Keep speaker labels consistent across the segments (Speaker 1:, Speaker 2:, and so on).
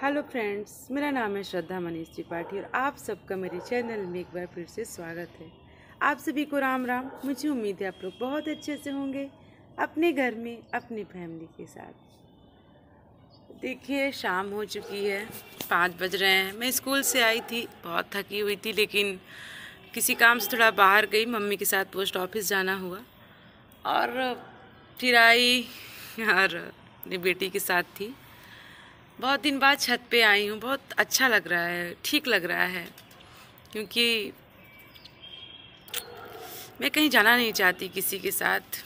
Speaker 1: Hello friends, मेरा नाम है श्रद्धा मनीष त्रिपाठी और आप सबका मेरे चैनल में एक बार फिर से स्वागत है। आप सभी को राम राम। मुझे उम्मीद है आप लोग बहुत अच्छे से होंगे अपने घर में अपनी फैमिली के साथ। देखिए शाम हो चुकी है, 5 बज रहे हैं। मैं स्कूल से आई थी, बहुत थकी हुई थी, लेकिन किसी काम से थोड़ा बाहर गई। मम्मी के साथ पोस्ट ऑफिस जाना हुआ और फिर आई और अपनी बेटी के साथ थी। बहुत दिन बाद छत पे आई हूँ, बहुत अच्छा लग रहा है, ठीक लग रहा है, क्योंकि मैं कहीं जाना नहीं चाहती किसी के साथ।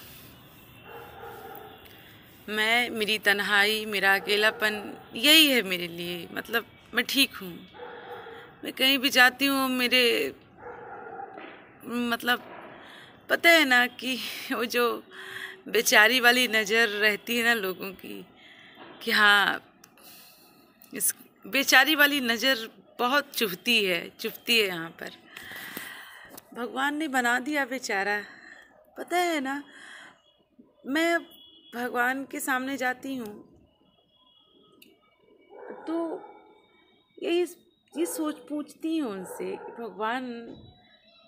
Speaker 1: मेरी तन्हाई, मेरा अकेलापन यही है मेरे लिए। मतलब मैं ठीक हूँ। मैं कहीं भी जाती हूँ, मेरे मतलब पता है ना कि वो जो बेचारी वाली नज़र रहती है ना लोगों की, कि हाँ इस बेचारी वाली नज़र बहुत चुभती है यहाँ पर। भगवान ने बना दिया बेचारा। पता है ना, मैं भगवान के सामने जाती हूँ तो ये सोच पूछती हूँ उनसे कि भगवान,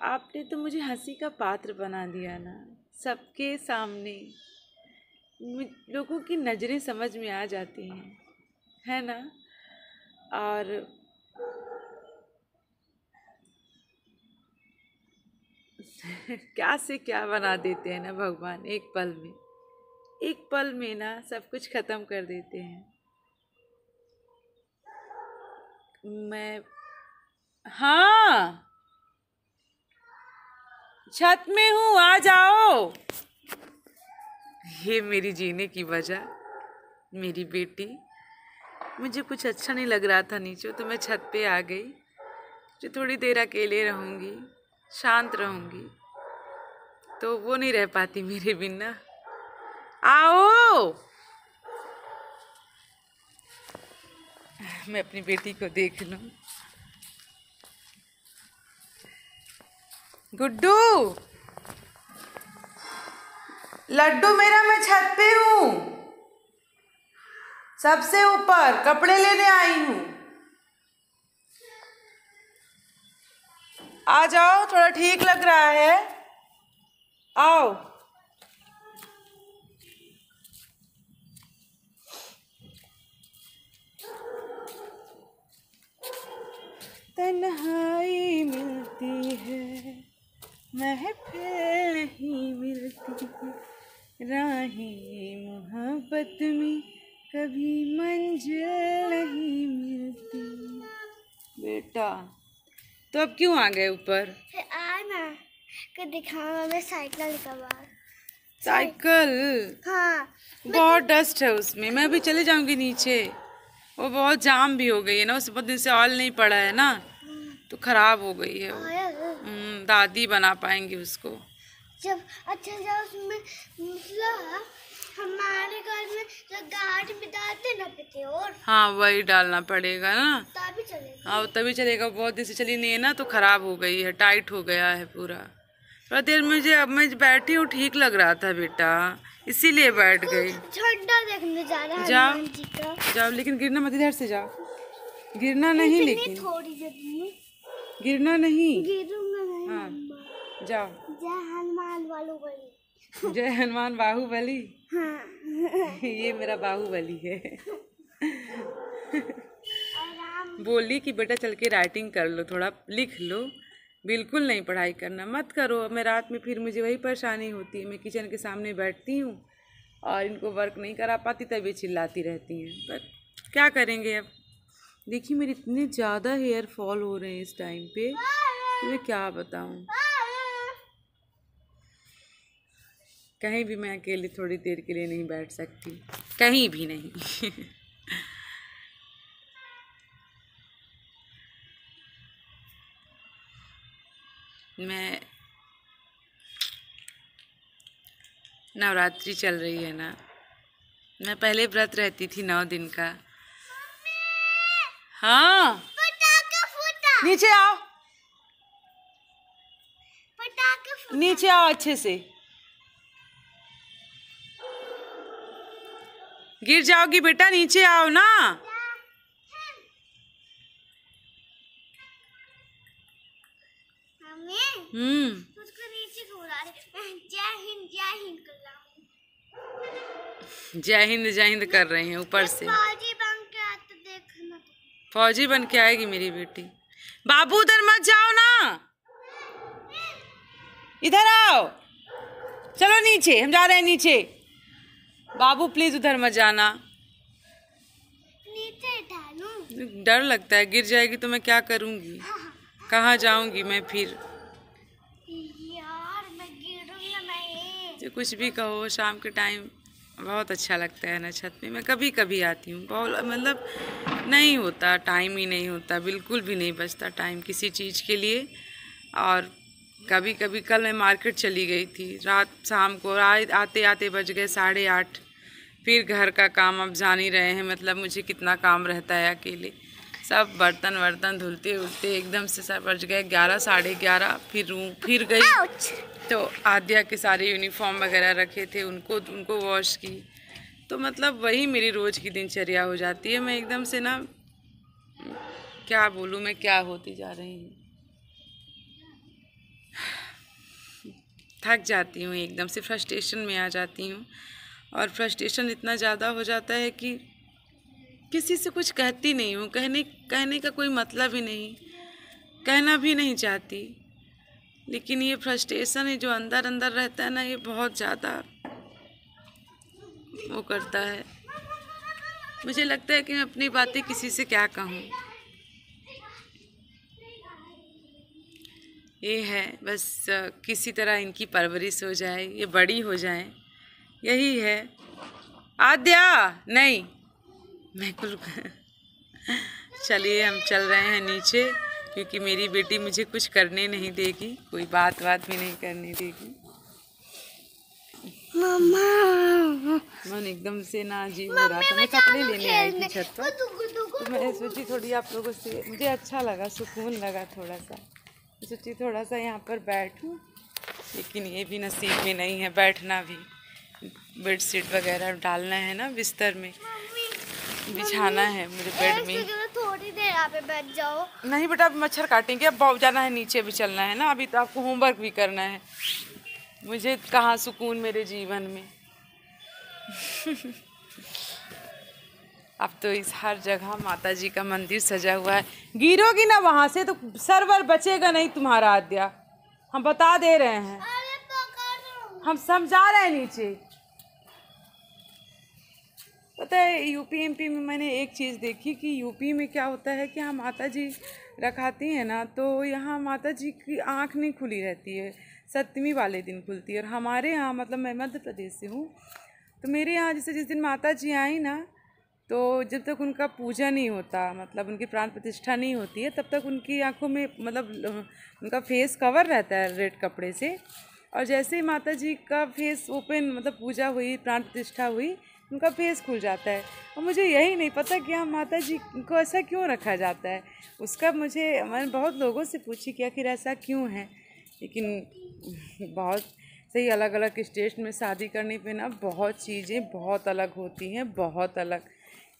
Speaker 1: आपने तो मुझे हंसी का पात्र बना दिया ना। सबके सामने लोगों की नज़रें समझ में आ जाती हैं, है ना। और क्या से क्या बना देते हैं ना भगवान। एक पल में ना सब कुछ खत्म कर देते हैं। हाँ, छत में हूँ, आ जाओ। ये मेरी जीने की वजह, मेरी बेटी। मुझे कुछ अच्छा नहीं लग रहा था नीचे, तो मैं छत पे आ गई। जो थोड़ी देर अकेले रहूँगी, शांत रहूँगी, तो वो नहीं रह पाती मेरे बिना। आओ, मैं अपनी बेटी को देख लूं। गुड्डू, लड्डू मेरा, मैं छत पे हूँ, सबसे ऊपर कपड़े लेने आई हूँ। आ जाओ, थोड़ा ठीक लग रहा है, आओ। तन्हाई मिलती है, महफिल नहीं मिलती है, राहें मोहब्बत में कभी मंजिल नहीं मिलती। बेटा, तो अब क्यों आ गए ऊपर?
Speaker 2: आना कि दिखाऊंगा मैं साइकिल का बार।
Speaker 1: साइकिल?
Speaker 2: हाँ,
Speaker 1: बहुत डस्ट है उसमें। मैं अभी चले जाऊंगी नीचे। वो बहुत जाम भी हो गई है ना, उस बहुत दिन से ऑयल नहीं पड़ा है ना, तो खराब हो गई है वो। दादी बना पाएंगी उसको
Speaker 2: जब अच्छा जब उसमें मतलब हमारे घर में जो गाड़ी में डालते ना पीते और
Speaker 1: हाँ, वही डालना पड़ेगा ना,
Speaker 2: तभी चलेगा।
Speaker 1: हाँ तभी चलेगा। बहुत दिन से चली नहीं है ना, तो खराब हो गई है, टाइट हो गया है पूरा। थोड़ा देर मुझे, अब मैं बैठी हूँ, ठीक लग रहा था बेटा, इसीलिए बैठ गई।
Speaker 2: झंडा देखने जा रहा है
Speaker 1: जाओ
Speaker 2: हनुमान जी का।
Speaker 1: जाओ, लेकिन गिरना मत, इधर से जाओ। गिरना नहीं, लेकिन
Speaker 2: थोड़ी जल्दी
Speaker 1: गिरना नहीं।
Speaker 2: गिरूंगा नहीं।
Speaker 1: हाँ जाओ।
Speaker 2: जय हनुमान बाहुबली।
Speaker 1: जय हनुमान बाहुबली।
Speaker 2: हाँ।
Speaker 1: ये मेरा बाहुबली है।
Speaker 2: आराम।
Speaker 1: बोली कि बेटा चल के राइटिंग कर लो, थोड़ा लिख लो। बिल्कुल नहीं, पढ़ाई करना मत करो। मैं रात में फिर मुझे वही परेशानी होती है। मैं किचन के सामने बैठती हूँ और इनको वर्क नहीं करा पाती, तभी चिल्लाती रहती हैं। पर क्या करेंगे अब। देखिए मेरे इतने ज़्यादा हेयर फॉल हो रहे हैं इस टाइम पे कि मैं क्या बताऊँ। कहीं भी मैं अकेले थोड़ी देर के लिए नहीं बैठ सकती, कहीं भी नहीं। मैं नवरात्रि चल रही है ना, मैं पहले व्रत रहती थी 9 दिन का। हाँ, नीचे आओ, नीचे आओ अच्छे से। गिर जाओगी बेटा, नीचे आओ ना।
Speaker 2: उसको नीचे क्यों उड़ा रहे? मैं जय हिंद कर रहा हूँ।
Speaker 1: जय हिंद कर रही हैं ऊपर से।
Speaker 2: फौजी बन के आते देखना तो।
Speaker 1: फौजी बन के आएगी मेरी बेटी। बाबू उधर मत जाओ ना, इधर आओ, चलो नीचे, हम जा रहे हैं नीचे। बाबू प्लीज उधर मत जाना।
Speaker 2: नीचे डालूं?
Speaker 1: डर लगता है, गिर जाएगी तो मैं क्या करूंगी, कहाँ जाऊंगी मैं फिर।
Speaker 2: यार मैं गिरूंगा नहीं।
Speaker 1: जो कुछ भी कहो, शाम के टाइम बहुत अच्छा लगता है ना छत पे। मैं कभी कभी आती हूँ, बहुत मतलब नहीं होता, टाइम ही नहीं होता, बिल्कुल भी नहीं बचता टाइम किसी चीज़ के लिए। और कभी कभी कल मैं मार्केट चली गई थी रात, शाम को आते आते बज गए 8:30। फिर घर का काम अब जान ही रहे हैं, मतलब मुझे कितना काम रहता है अकेले। सब बर्तन वर्तन धुलते उलते एकदम से सब बज गए 11 11:30। फिर गई तो आद्या के सारे यूनिफॉर्म वगैरह रखे थे, उनको वॉश की। तो मतलब वही मेरी रोज़ की दिनचर्या हो जाती है। मैं एकदम से ना क्या बोलूँ, मैं क्या होती जा रही हूँ, थक जाती हूँ, एकदम से फ्रस्ट्रेशन में आ जाती हूँ। और फ्रस्ट्रेशन इतना ज़्यादा हो जाता है कि किसी से कुछ कहती नहीं हूँ, कहने का कोई मतलब ही नहीं, कहना भी नहीं चाहती। लेकिन ये फ्रस्ट्रेशन है जो अंदर अंदर रहता है ना, ये बहुत ज़्यादा वो करता है। मुझे लगता है कि मैं अपनी बातें किसी से क्या कहूँ। ये है बस, किसी तरह इनकी परवरिश हो जाए, ये बड़ी हो जाए, यही है। आद्या नहीं, मैं कुछ चलिए हम चल रहे हैं नीचे, क्योंकि मेरी बेटी मुझे कुछ करने नहीं देगी, कोई बात भी नहीं करने देगी। मन एकदम से ना अजीब हो रहा था। मैं कपड़े लेने आई थी छत पर, तो मैं सोची थोड़ी आप लोगों से, मुझे अच्छा लगा, सुकून लगा थोड़ा सा, सोची थोड़ा सा यहाँ पर बैठूं। लेकिन ये भी नसीब में नहीं है बैठना भी। बेडशीट वगैरह डालना है ना, बिस्तर में बिछाना है मेरे बेड में।
Speaker 2: थोड़ी देर यहाँ पे बैठ जाओ।
Speaker 1: नहीं बेटा, अब मच्छर काटेंगे, अब बहुत जाना है, नीचे भी चलना है ना, अभी तो आपको होमवर्क भी करना है। मुझे कहाँ सुकून मेरे जीवन में। अब तो इस हर जगह माता जी का मंदिर सजा हुआ है। गिरोगी ना वहां से तो सर्वर बचेगा नहीं तुम्हारा आद्या, हम बता दे रहे हैं, हम समझा रहे हैं नीचे। पता है यूपी एमपी में मैंने एक चीज़ देखी कि यूपी में क्या होता है कि यहाँ माता जी रखाती हैं ना, तो यहाँ माता जी की आँख नहीं खुली रहती है, सप्तमी वाले दिन खुलती है। और हमारे यहाँ, मतलब मैं मध्य प्रदेश से हूँ, तो मेरे यहाँ जैसे जिस दिन माता जी आई ना, तो जब तक उनका पूजा नहीं होता, मतलब उनकी प्राण प्रतिष्ठा नहीं होती है, तब तक उनकी आँखों में मतलब उनका फेस कवर रहता है रेड कपड़े से। और जैसे ही माता जी का फेस ओपन, मतलब पूजा हुई, प्राण प्रतिष्ठा हुई, उनका फेस खुल जाता है। और मुझे यही नहीं पता कि हाँ माता जी को ऐसा क्यों रखा जाता है। उसका मैंने बहुत लोगों से पूछी कि आखिर ऐसा क्यों है। लेकिन बहुत सही, अलग अलग स्टेट में शादी करने पे ना बहुत चीज़ें बहुत अलग होती हैं, बहुत अलग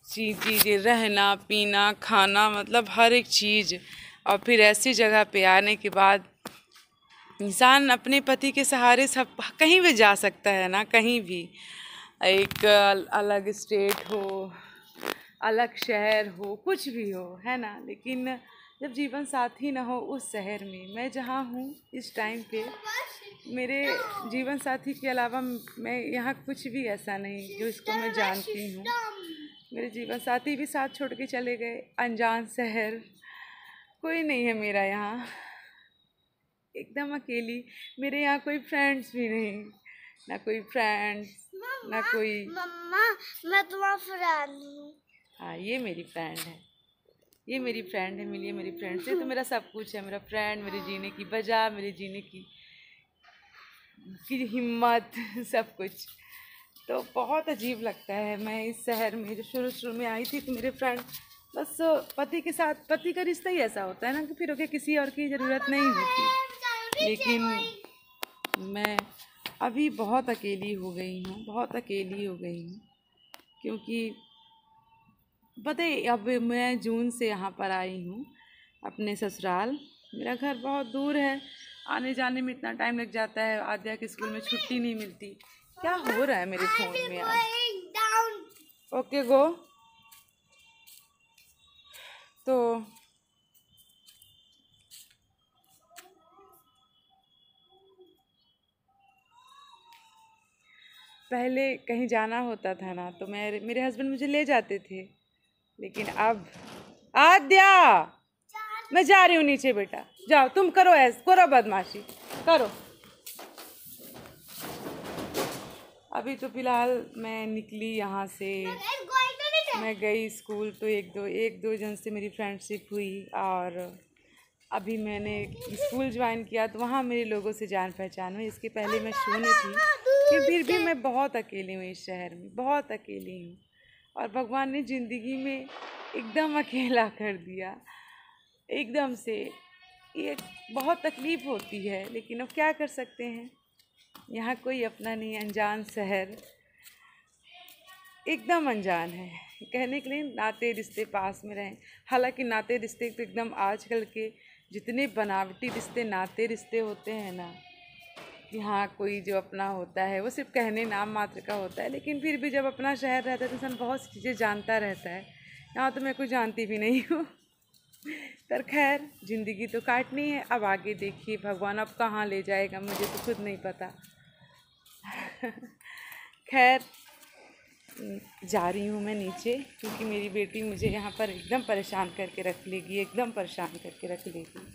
Speaker 1: चीज़ें, रहना पीना खाना, मतलब हर एक चीज़। और फिर ऐसी जगह पे आने के बाद इंसान अपने पति के सहारे सब कहीं भी जा सकता है ना, कहीं भी, एक अलग स्टेट हो, अलग शहर हो, कुछ भी हो, है ना। लेकिन जब जीवन साथी ना हो उस शहर में, मैं जहाँ हूँ इस टाइम पे, मेरे जीवन साथी के अलावा मैं यहाँ कुछ भी ऐसा नहीं जो इसको मैं जानती हूँ। मेरे जीवन साथी भी साथ छोड़ के चले गए, अनजान शहर, कोई नहीं है मेरा यहाँ, एकदम अकेली। मेरे यहाँ कोई फ्रेंड्स भी नहीं, ना कोई फ्रेंड्स, ना कोई।
Speaker 2: मम्मा मैं तुम्हारा फ्रेंड हूँ।
Speaker 1: हाँ ये मेरी फ्रेंड है, ये मेरी फ्रेंड है, मिलिए मेरी फ्रेंड से। तो मेरा सब कुछ है, मेरा फ्रेंड, मेरे जीने की वजह, मेरे जीने की हिम्मत, सब कुछ। तो बहुत अजीब लगता है। मैं इस शहर में जो शुरू में आई थी, तो मेरे फ्रेंड बस पति के साथ, पति का रिश्ता ही ऐसा होता है ना कि फिर किसी और की ज़रूरत नहीं होती। लेकिन मैं अभी बहुत अकेली हो गई हूँ, बहुत अकेली हो गई हूँ, क्योंकि पता है अब मैं जून से यहाँ पर आई हूँ अपने ससुराल। मेरा घर बहुत दूर है आने जाने में इतना टाइम लग जाता है, आद्या के स्कूल में छुट्टी नहीं मिलती। क्या हो रहा है मेरे फोन में यार। Okay go. तो पहले कहीं जाना होता था ना तो मेरे हस्बैंड मुझे ले जाते थे, लेकिन अब आद्या मैं जा रही हूँ नीचे, बेटा जाओ, तुम करो करो बदमाशी करो। अभी तो फिलहाल मैं निकली यहाँ से, मैं गई स्कूल तो एक दो जन से मेरी फ्रेंडशिप हुई, और अभी मैंने स्कूल ज्वाइन किया तो वहाँ मेरे लोगों से जान पहचान हुई। इसके पहले मैं शून्य थी, फिर भी मैं बहुत अकेली हूँ इस शहर में, बहुत अकेली हूँ। और भगवान ने ज़िंदगी में एकदम अकेला कर दिया, एकदम से। ये बहुत तकलीफ़ होती है, लेकिन अब क्या कर सकते हैं। यहाँ कोई अपना नहीं, अनजान शहर, एकदम अनजान है। कहने के लिए नाते रिश्ते पास में रहें, हालांकि नाते रिश्ते तो एकदम आजकल के जितने बनावटी रिश्ते नाते रिश्ते होते हैं ना, कि हाँ कोई जो अपना होता है वो सिर्फ कहने नाम मात्र का होता है, लेकिन फिर भी जब अपना शहर रहता है तो इंसान बहुत सी चीज़ें जानता रहता है। यहाँ तो मैं कुछ जानती भी नहीं हूँ। पर खैर ज़िंदगी तो काटनी है, अब आगे देखिए भगवान अब कहाँ ले जाएगा मुझे तो खुद नहीं पता। खैर जा रही हूँ मैं नीचे, क्योंकि मेरी बेटी मुझे यहाँ पर एकदम परेशान करके रख लेगी, एकदम परेशान करके रख लेगी।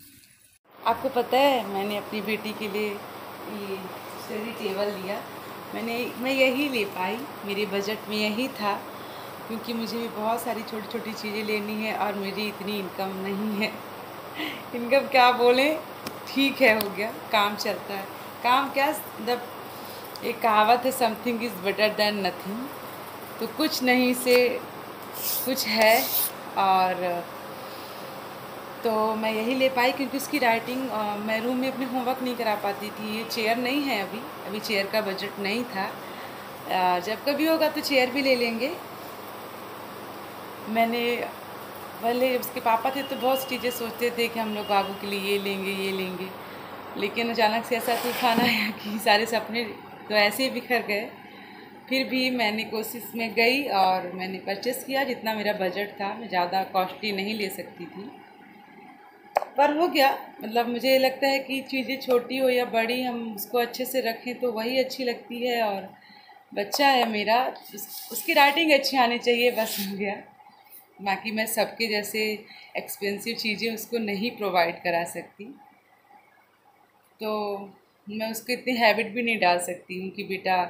Speaker 1: आपको पता है मैंने अपनी बेटी के लिए ये स्टडी टेबल लिया, मैं यही ले पाई, मेरे बजट में यही था, क्योंकि मुझे भी बहुत सारी छोटी छोटी चीज़ें लेनी है और मेरी इतनी इनकम नहीं है। इनकम क्या बोले, ठीक है हो गया, काम चलता है। काम क्या, मतलब एक कहावत है, something is better than nothing. तो कुछ नहीं से कुछ है, और तो मैं यही ले पाई, क्योंकि उसकी राइटिंग मैं रूम में अपने होमवर्क नहीं करा पाती थी। ये चेयर नहीं है, अभी चेयर का बजट नहीं था, जब कभी होगा तो चेयर भी ले लेंगे। मैंने पहले उसके पापा थे तो बहुत सी चीज़ें सोचते थे कि हम लोग बाबू के लिए ये लेंगे, लेकिन अचानक से ऐसा तूफान आया कि सारे सपने तो ऐसे ही बिखर गए। फिर भी मैंने कोशिश में गई और मैंने परचेस किया जितना मेरा बजट था। मैं ज़्यादा कॉस्टली नहीं ले सकती थी, पर हो गया। मतलब मुझे लगता है कि चीज़ें छोटी हो या बड़ी, हम उसको अच्छे से रखें तो वही अच्छी लगती है। और बच्चा है मेरा, उसकी राइटिंग अच्छी आनी चाहिए, बस हो गया। बाकी मैं सबके जैसे एक्सपेंसिव चीज़ें उसको नहीं प्रोवाइड करा सकती, तो मैं उसको इतनी हैबिट भी नहीं डाल सकती हूँ कि बेटा,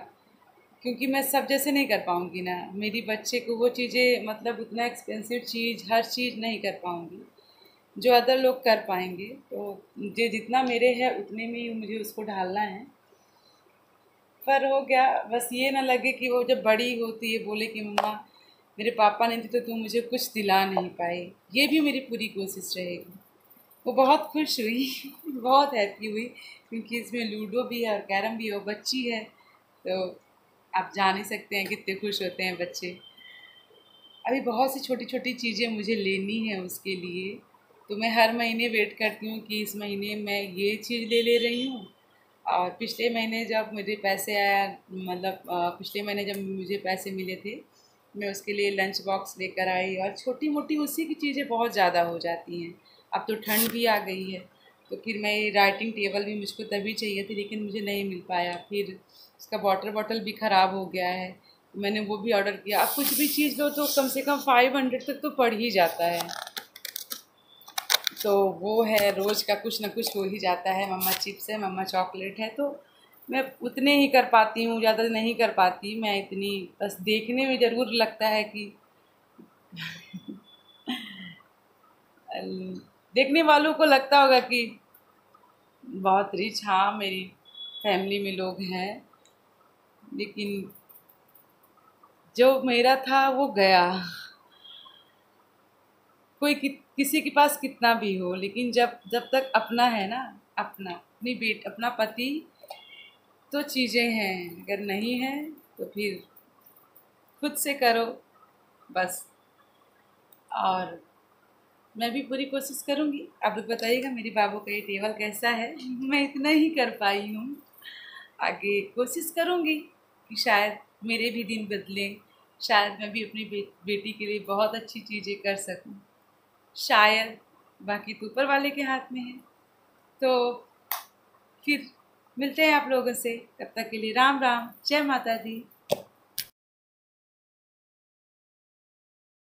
Speaker 1: क्योंकि मैं सब जैसे नहीं कर पाऊँगी ना। मेरी बच्चे को वो चीज़ें, मतलब उतना एक्सपेंसिव चीज़, हर चीज़ नहीं कर पाऊँगी जो अदर लोग कर पाएंगे। तो मुझे जितना मेरे है उतने में ही मुझे उसको ढालना है। पर हो गया, बस ये ना लगे कि वो जब बड़ी हो तो ये बोले कि मम्मा मेरे पापा नहीं थे तो तुम मुझे कुछ दिला नहीं पाए। ये भी मेरी पूरी कोशिश रहेगी। वो बहुत खुश हुई, बहुत हैप्पी हुई, क्योंकि इसमें लूडो भी है और कैरम भी है। वो बच्ची है तो आप जान ही सकते हैं कितने खुश होते हैं बच्चे। अभी बहुत सी छोटी छोटी चीज़ें मुझे लेनी है उसके लिए, तो मैं हर महीने वेट करती हूँ कि इस महीने मैं ये चीज़ ले रही हूँ। और पिछले महीने जब मुझे पैसे आया, मतलब पिछले महीने जब मुझे पैसे मिले थे, मैं उसके लिए लंच बॉक्स लेकर आई, और छोटी मोटी उसी की चीज़ें बहुत ज़्यादा हो जाती हैं। अब तो ठंड भी आ गई है, तो फिर मैं ये राइटिंग टेबल भी मुझको तभी चाहिए थी, लेकिन मुझे नहीं मिल पाया। फिर उसका वाटर बॉटल भी ख़राब हो गया है, तो मैंने वो भी ऑर्डर किया। अब कुछ भी चीज़ लो तो कम से कम 500 तक तो पड़ ही जाता है, तो वो है, रोज़ का कुछ ना कुछ हो ही जाता है। मम्मा चिप्स है, मम्मा चॉकलेट है, तो मैं उतने ही कर पाती हूँ, ज़्यादा नहीं कर पाती मैं इतनी। बस देखने में ज़रूर लगता है कि देखने वालों को लगता होगा कि बहुत रिच, हाँ मेरी फैमिली में लोग हैं, लेकिन जो मेरा था वो गया। किसी के पास कितना भी हो, लेकिन जब जब तक अपना है ना, अपना पति, तो चीज़ें हैं। अगर नहीं है तो फिर खुद से करो बस। और मैं भी पूरी कोशिश करूँगी। आप लोग बताइएगा मेरी बाबू का ये टेबल कैसा है। मैं इतना ही कर पाई हूँ, आगे कोशिश करूँगी कि शायद मेरे भी दिन बदलें, शायद मैं भी अपनी बेटी के लिए बहुत अच्छी चीज़ें कर सकूँ। शायद, बाकी तो ऊपर वाले के हाथ में है। तो फिर मिलते हैं आप लोगों से, तब तक के लिए राम राम, जय माता दी।